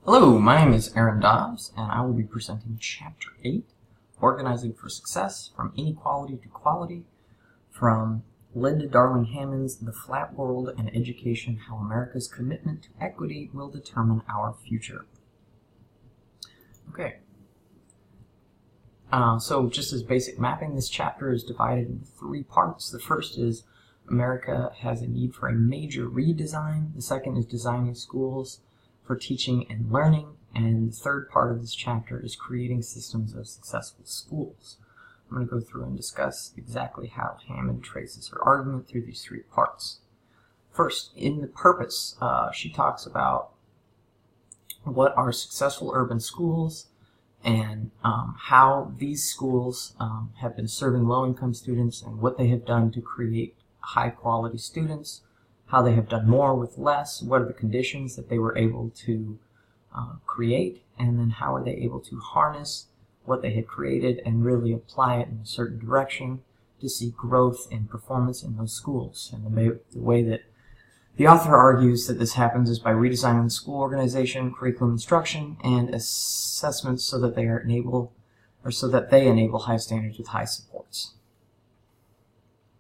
Hello, my name is Aaron Dobbs, and I will be presenting Chapter 8, Organizing for Success, From Inequality to Quality, from Linda Darling Hammond's The Flat World and Education, How America's Commitment to Equity Will Determine Our Future. Okay, so just as basic mapping, this chapter is divided into three parts. The first is America has a need for a major redesign. The second is designing schools for teaching and learning, and the third part of this chapter is creating systems of successful schools. I'm going to go through and discuss exactly how Hammond traces her argument through these three parts. First, in the purpose, she talks about what are successful urban schools and how these schools have been serving low-income students and what they have done to create high-quality students, how they have done more with less, what are the conditions that they were able to create, and then how are they able to harness what they had created and really apply it in a certain direction to see growth in performance in those schools. And the way that the author argues that this happens is by redesigning the school organization, curriculum instruction, and assessments so that they enable high standards with high supports.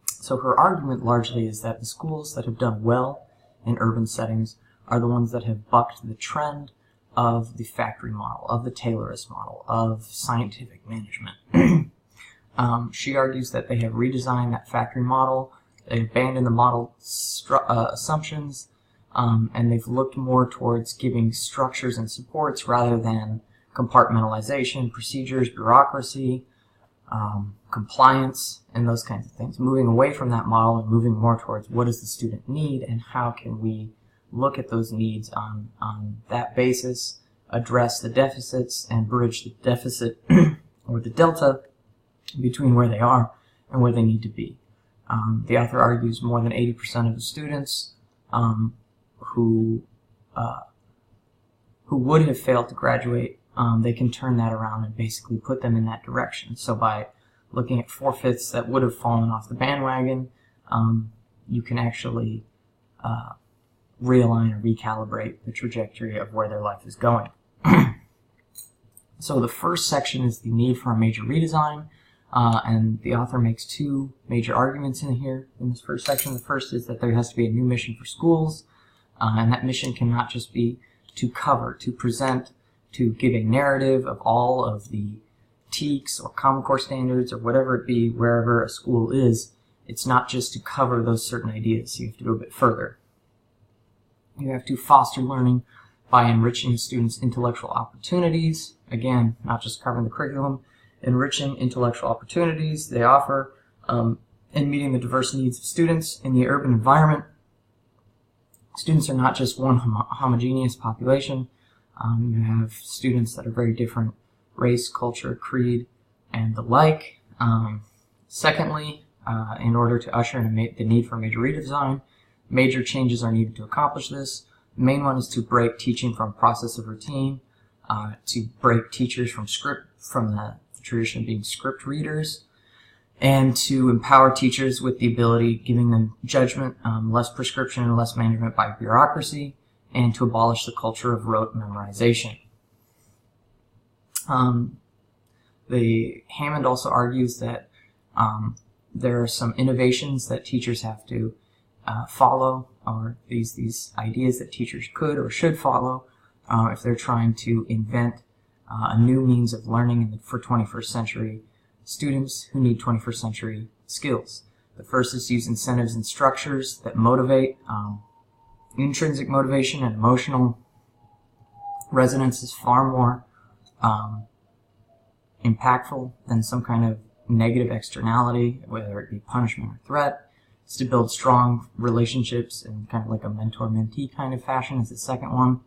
So her argument largely is that the schools that have done well in urban settings are the ones that have bucked the trend of the factory model, of the Taylorist model, of scientific management. She argues that they have redesigned that factory model, they abandoned the model assumptions, and they've looked more towards giving structures and supports rather than compartmentalization, procedures, bureaucracy, compliance, and those kinds of things. Moving away from that model and moving more towards what does the student need and how can we look at those needs on that basis, address the deficits, and bridge the deficit or the delta between where they are and where they need to be. The author argues more than 80% of the students who would have failed to graduate, they can turn that around and basically put them in that direction. So by looking at 4/5 that would have fallen off the bandwagon, you can actually realign or recalibrate the trajectory of where their life is going. So the first section is the need for a major redesign, and the author makes two major arguments in here in this first section. The first is that there has to be a new mission for schools, and that mission cannot just be to cover, to present, to give a narrative of all of the TEKS or Common Core standards or whatever it be, wherever a school is. It's not just to cover those certain ideas. You have to go a bit further. You have to foster learning by enriching students' intellectual opportunities. Again, not just covering the curriculum, enriching intellectual opportunities they offer and meeting the diverse needs of students in the urban environment. Students are not just one homogeneous population. You have students that are very different, race, culture, creed, and the like. Secondly, in order to usher in the need for a major redesign, major changes are needed to accomplish this. The main one is to break teaching from a process of routine, to break teachers from the tradition of being script readers, and to empower teachers with the ability, giving them judgment, less prescription and less management by bureaucracy, and to abolish the culture of rote memorization. Hammond also argues that there are some innovations that teachers have to follow, or these ideas that teachers could or should follow if they're trying to invent a new means of learning for 21st century students who need 21st century skills. The first is to use incentives and structures that motivate. Intrinsic motivation and emotional resonance is far more impactful than some kind of negative externality, whether it be punishment or threat. It's to build strong relationships in kind of like a mentor-mentee kind of fashion is the second one,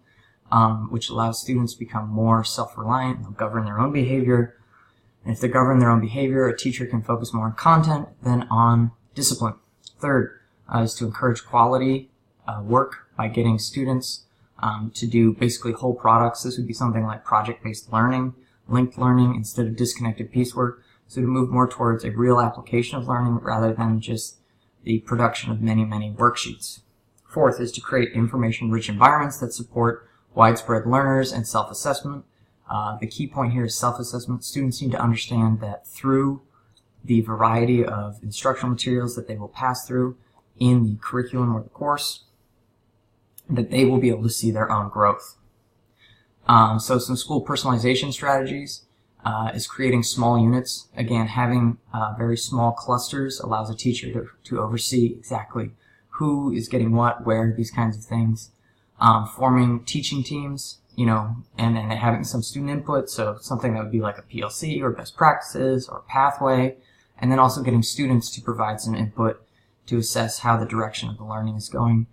which allows students to become more self-reliant. They'll govern their own behavior. And if they govern their own behavior, a teacher can focus more on content than on discipline. Third is to encourage quality work by getting students to do basically whole products. This would be something like project-based learning, linked learning instead of disconnected piecework. So to move more towards a real application of learning rather than just the production of many, many worksheets. Fourth is to create information-rich environments that support widespread learners, and self-assessment. The key point here is self-assessment. Students need to understand that through the variety of instructional materials that they will pass through in the curriculum or the course, that they will be able to see their own growth. So some school personalization strategies is creating small units. Again, having very small clusters allows a teacher to oversee exactly who is getting what, where, these kinds of things. Forming teaching teams, and having some student input, so something that would be like a PLC or best practices or pathway, and then also getting students to provide some input to assess how the direction of the learning is going.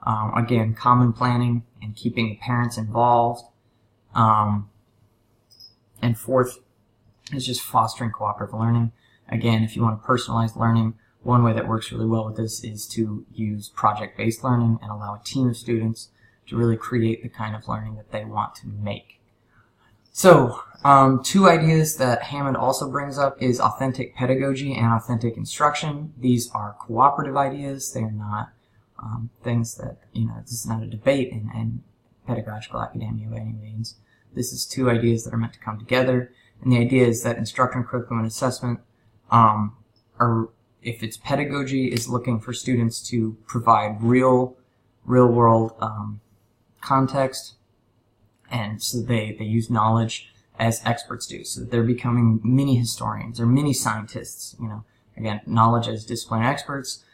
Again, common planning and keeping the parents involved. And fourth is just fostering cooperative learning. Again, if you want to personalize learning, one way that works really well with this is to use project-based learning and allow a team of students to really create the kind of learning that they want to make. So, two ideas that Hammond also brings up is authentic pedagogy and authentic instruction. These are cooperative ideas. They are not things that, this is not a debate in pedagogical academia by any means. This is two ideas that are meant to come together. And the idea is that instruction, curriculum, and assessment if it's pedagogy, is looking for students to provide real world context, and so they use knowledge as experts do, so that they're becoming mini historians or mini scientists. Again, knowledge as disciplinary experts,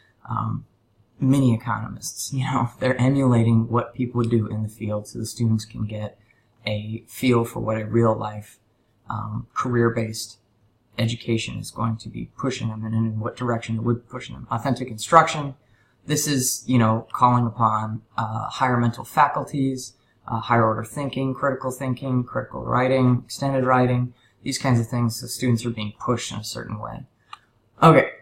mini economists. They're emulating what people would do in the field, so the students can get a feel for what a real life career-based education is going to be pushing them, and in what direction it would push them. Authentic instruction. This is, calling upon higher mental faculties, higher order thinking, critical writing, extended writing, these kinds of things. So students are being pushed in a certain way. Okay,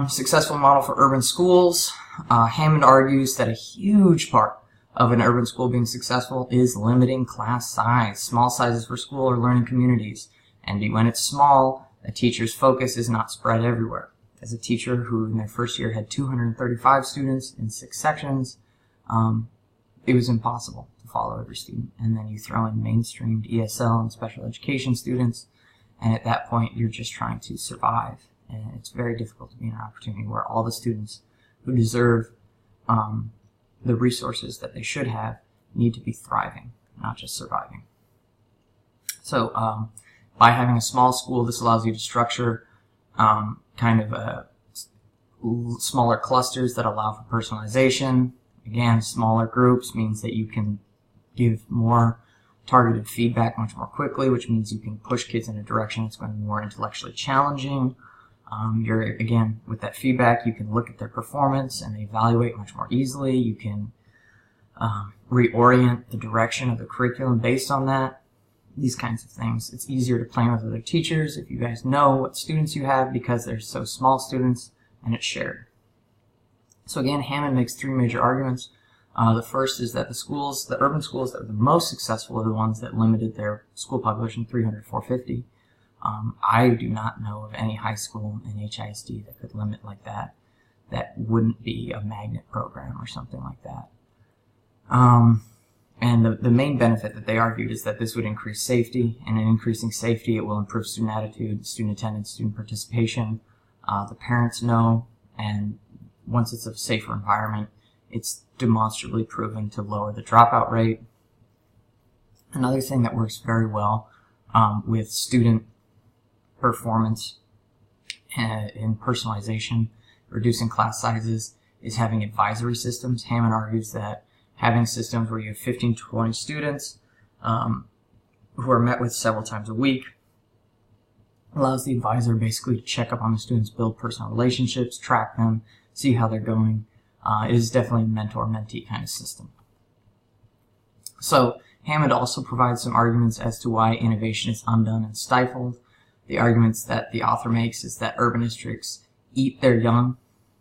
successful model for urban schools. Hammond argues that a huge part of an urban school being successful is limiting class size, small sizes for school or learning communities. And when it's small, a teacher's focus is not spread everywhere. As a teacher who in their first year had 235 students in 6 sections, it was impossible to follow every student. And then you throw in mainstreamed ESL and special education students, and at that point you're just trying to survive. And it's very difficult to be in an opportunity where all the students who deserve the resources that they should have need to be thriving, not just surviving. So by having a small school, this allows you to structure smaller clusters that allow for personalization. Again, smaller groups means that you can give more targeted feedback much more quickly, which means you can push kids in a direction that's going to be more intellectually challenging. Again, with that feedback, you can look at their performance and evaluate much more easily. You can reorient the direction of the curriculum based on that. These kinds of things. It's easier to plan with other teachers if you guys know what students you have, because they're so small students and it's shared. So again, Hammond makes 3 major arguments. The first is that the urban schools that are the most successful are the ones that limited their school population 300 to 450. I do not know of any high school in HISD that could limit like that. That wouldn't be a magnet program or something like that. And the main benefit that they argued is that this would increase safety, and in increasing safety, it will improve student attitude, student attendance, student participation. The parents know, and once it's a safer environment, it's demonstrably proven to lower the dropout rate. Another thing that works very well with student performance in personalization, reducing class sizes, is having advisory systems. Hammond argues that having systems where you have 15 to 20 students who are met with several times a week allows the advisor basically to check up on the students, build personal relationships, track them, see how they're going. It is definitely a mentor-mentee kind of system. So Hammond also provides some arguments as to why innovation is undone and stifled. The arguments that the author makes is that urban districts eat their young.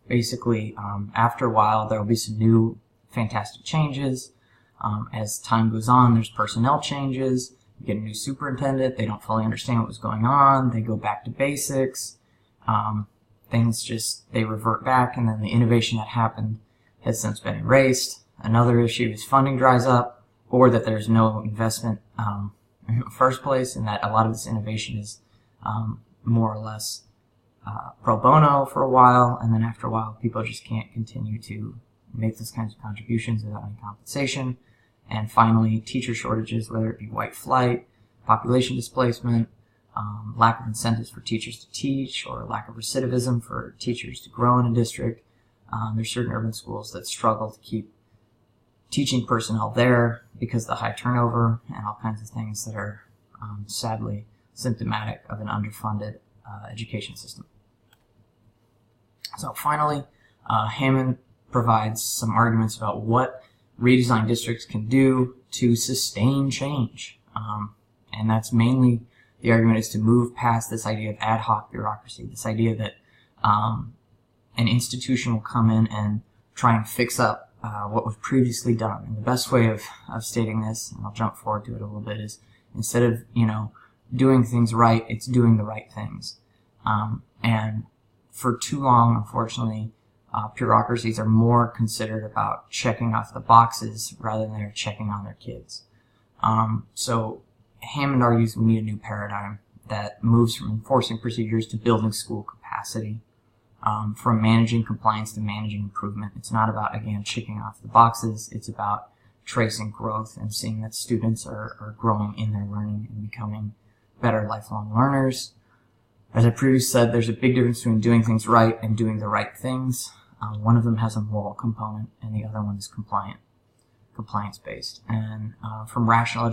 Basically, after a while, there will be some new fantastic changes. As time goes on, there's personnel changes. You get a new superintendent. They don't fully understand what was going on. They go back to basics. They revert back, and then the innovation that happened has since been erased. Another issue is funding dries up. or that there's no investment in the first place, and that a lot of this innovation is more or less pro bono for a while, and then after a while people just can't continue to make those kinds of contributions without any compensation. And finally, teacher shortages, whether it be white flight, population displacement, lack of incentives for teachers to teach, or lack of recidivism for teachers to grow in a district. There's certain urban schools that struggle to keep teaching personnel there because of the high turnover and all kinds of things that are sadly symptomatic of an underfunded education system. So finally, Hammond provides some arguments about what redesigned districts can do to sustain change. And that's mainly, the argument is to move past this idea of ad hoc bureaucracy, this idea that an institution will come in and try and fix up what was previously done. And the best way of stating this, and I'll jump forward to it a little bit, is instead of, doing things right, it's doing the right things. And for too long, unfortunately, bureaucracies are more considered about checking off the boxes rather than they're checking on their kids. So Hammond argues we need a new paradigm that moves from enforcing procedures to building school capacity, from managing compliance to managing improvement. It's not about, again, checking off the boxes. It's about tracing growth and seeing that students are growing in their learning and becoming better lifelong learners. As I previously said, there's a big difference between doing things right and doing the right things. One of them has a moral component, and the other one is compliance-based. And from rationing,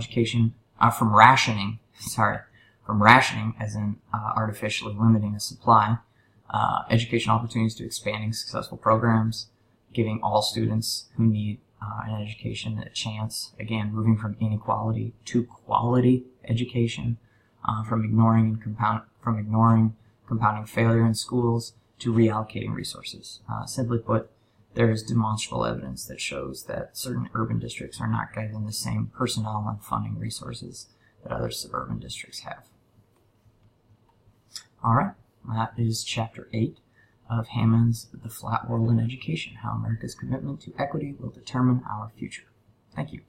as in artificially limiting a supply, educational opportunities to expanding successful programs, giving all students who need an education a chance, again, moving from inequality to quality education, from ignoring compounding failure in schools to reallocating resources. Simply put, there is demonstrable evidence that shows that certain urban districts are not getting the same personnel and funding resources that other suburban districts have. All right, that is Chapter 8 of Hammond's The Flat World in Education, How America's Commitment to Equity Will Determine Our Future. Thank you.